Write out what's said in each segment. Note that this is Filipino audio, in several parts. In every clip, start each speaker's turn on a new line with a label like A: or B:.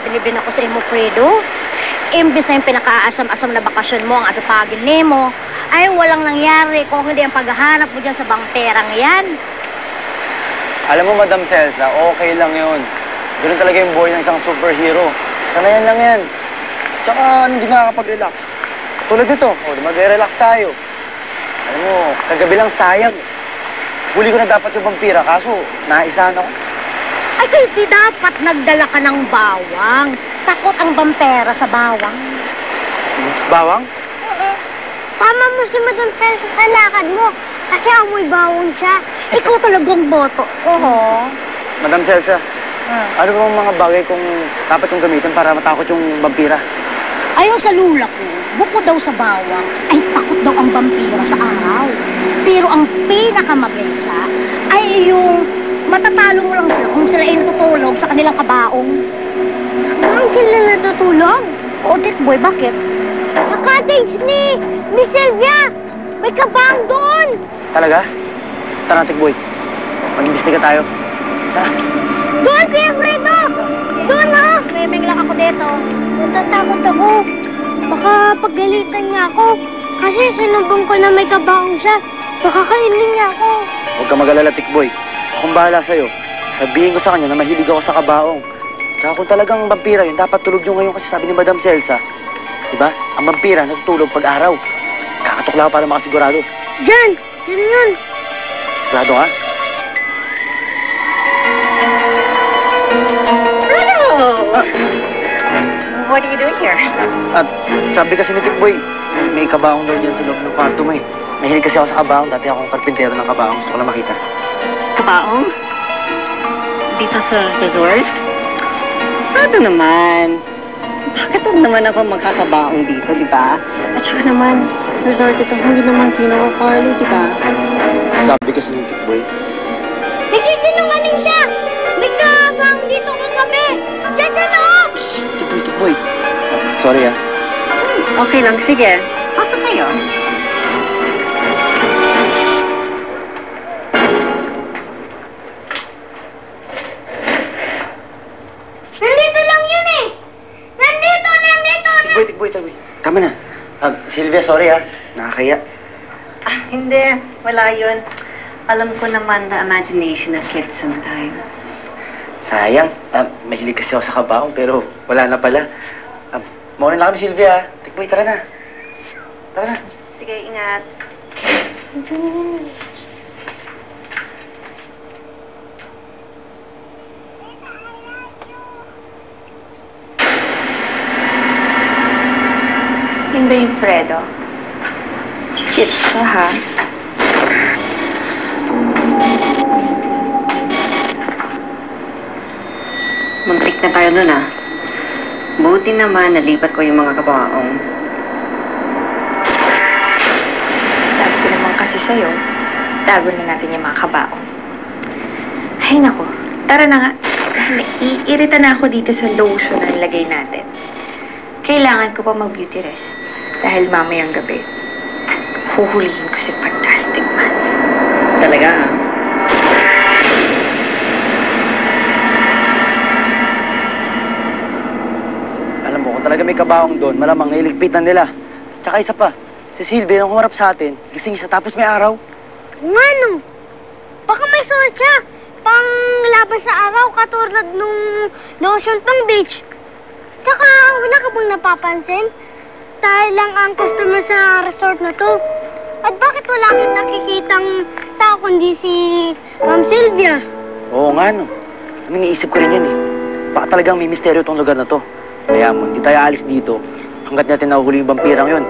A: bilibin ako sa imo, Fredo. Imbis na yung pinaka-asam-asam na bakasyon mo, ang atupagin nemo, ay walang nangyari kung hindi ang paghahanap mo dyan sa bangperang yan.
B: Alam mo, Madam Celsa, okay lang yun. Ganun talaga yung buhay ng isang superhero. Sanayan lang yan. Tsaka, hindi nakakapag-relax. Tulad nito, mag-relax tayo. Alam mo, kagabi lang sayang. Huli ko na dapat yung vampira, kaso naisahan ako.
A: Ay, kaya di dapat nagdala ka ng bawang. Takot ang bampera sa bawang.
B: Bawang?
C: Sama mo si Madam Celsa sa lakad mo. Kasi amoy bawang siya.
A: Ikaw talagang boto. Oo.
B: Madam Celsa, ano ba mga bagay kung dapat kong gamitin para matakot yung vampira?
A: Ayon sa lula ko, bukod daw sa bawang, ay takot daw ang vampira sa araw. Pero ang pinakamabisa ay yung matatalo mo lang sila kung sila ay natutulog sa kanilang kabaong.
C: Saan sila natutulog?
A: O, Boy, bakit?
C: Sa cottage ni Miss Sylvia. May kabang doon.
B: Talaga? Tara, Tikboy. Mag-imbestiga tayo. Tara.
C: Doon, Kuya Fredo. Doon, ha?
A: Swimming lang ako dito.
C: Natatakot ako. Baka paggalitan niya ako. Kasi sinubong ko na may kabang siya. Baka kainin niya ako.
B: Huwag ka mag-alala, Tikboy. Akong bahala sa'yo. Sabihin ko sa kanya na mahilig ako sa kabaong. Tsaka kung talagang vampira yun, dapat tulog nyo ngayon kasi sabi ni Madam Celsa. Diba? Ang vampira natutulog pag-araw. Kakatuklaw para makasigurado.
C: Diyan! Diyan yun!
B: Sigurado ka?
D: What are you doing here?
B: Sabi kasi ni Tikboy, may kabaong daw dyan sa loob ng kwarto mo eh. Mahilig kasi ako sa kabaong, dati akong karpintero ng kabaong. Gusto ko lang makita.
D: Kabaong? Dito sa resort? Ano naman? Bakit naman ako magkakabaong dito, di ba? At saka naman, resort ito, hindi naman pinaka-Carlo, di ba?
B: Sabi kasi ni Tikboy.
C: Nagsisinungaling siya! May kabang dito kagabi! Diyan sa loob!
B: Shhh! Tikboy! Sorry ah.
D: Okay lang, sige. Pasok kayo.
C: Nandito lang yun eh! Nandito!
B: Tikboy. Tama na. Sylvia, sorry ah. Nakakaya.
D: Hindi. Wala yun. Alam ko naman the imagination of kids sometimes.
B: Sayang. Mahilig kasi ako sa kabaong pero wala na pala. Mauna na kami, Sylvia. Tikboy, tara na. Tara na.
D: Sige, ingat.
E: Yun ba yung Fredo? Cute ka, ha?
D: Muntik na tayo nun, ah. Buti naman, nalipat ko yung mga kabaong.
E: Sabi ko naman kasi sa'yo, tago na natin yung mga kabaong. Ay, nako. Tara na nga. Naiirita na ako dito sa lotion na nilagay natin. Kailangan ko pa mag-beauty rest. Dahil mamayang gabi, huhulihin ko si Fantastic Man.
D: Talaga, ah.
B: Alam mo, kung talaga may kabaong doon, malamang nailigpitan nila. Tsaka isa pa, si Sylvia nung humarap sa atin, gising isa tapos may araw.
C: Ano? Baka may suot siya. Pang laban sa araw, katulad nung lotion pang beach. Tsaka, wala ka bang napapansin? Tayo lang ang customer sa resort na to. At bakit wala kang nakikitang tao kundi si Ma'am Sylvia?
B: Oo nga, no. Iniisip ko rin yun eh. Baka talagang may misteryo tong lugar na to. Kaya mo, hindi tayo alis dito hanggat natin nahuhuli yung vampirang yun.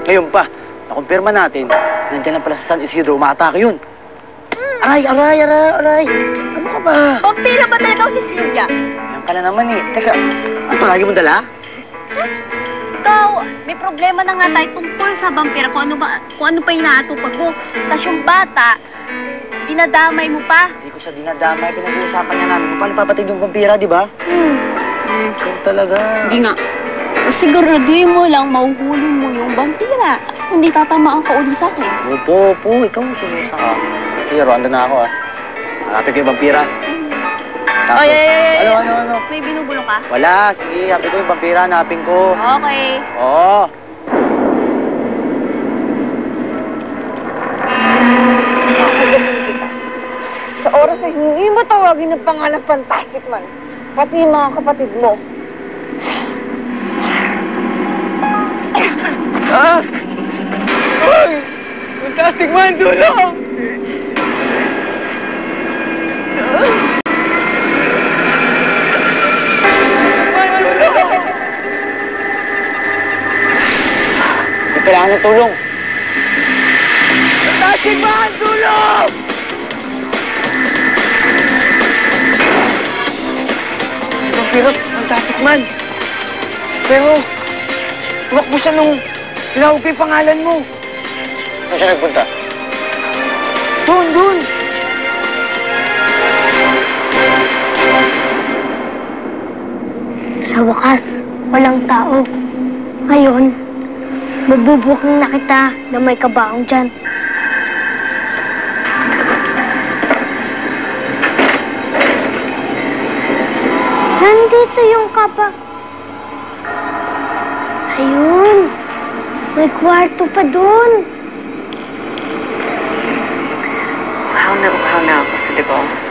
B: Ngayon pa, nakumpirma natin, nandiyan lang pala sa San Isidro, umaatake yun. Aray! Ano ka ba?
A: Vampira ba talaga si Sylvia?
B: Yan pala naman eh. Teka, ano lagi mo dala?
A: Ikaw, may problema na nga tayo tungkol sa vampira kung ano pa yung naatupag mo. Tapos yung bata, dinadamay mo pa.
B: Hindi ko sa dinadamay, pinag-uusapan niya namin kung paano papatid yung vampira, di ba? Ikaw talaga.
A: Hindi nga. Siguraduhin mo lang, mahuhuli mo yung vampira. Hindi tatamaan ka uli sa akin.
B: Opo, ikaw sumusa ka. Sige, Ronda na ako ah. Nakatid ko yung vampira. Tapos, ano?
E: May binubulong ka?
B: Wala, sige, sabi ko yung vampira, hanapin ko.
E: Okay.
B: Oo.
F: Sa oras na hindi mo tawagin ng pangalan Fantastic Man, pati yung mga kapatid mo.
B: Ah! Uy! Fantastic Man, tulong! Kailangan ng tulong. Fantastic Man, tulong! Pero, Fantastic Man. Pero, tumakbo siya nung tinawag ko yung pangalan mo. Saan siya nagpunta? Doon!
C: Sa wakas, walang tao. Ngayon, mabubukang na kita na may kabaong dyan. Nandito yung kaba. Ayun, may kwarto pa doon.
D: Uhaw na ako sa digong.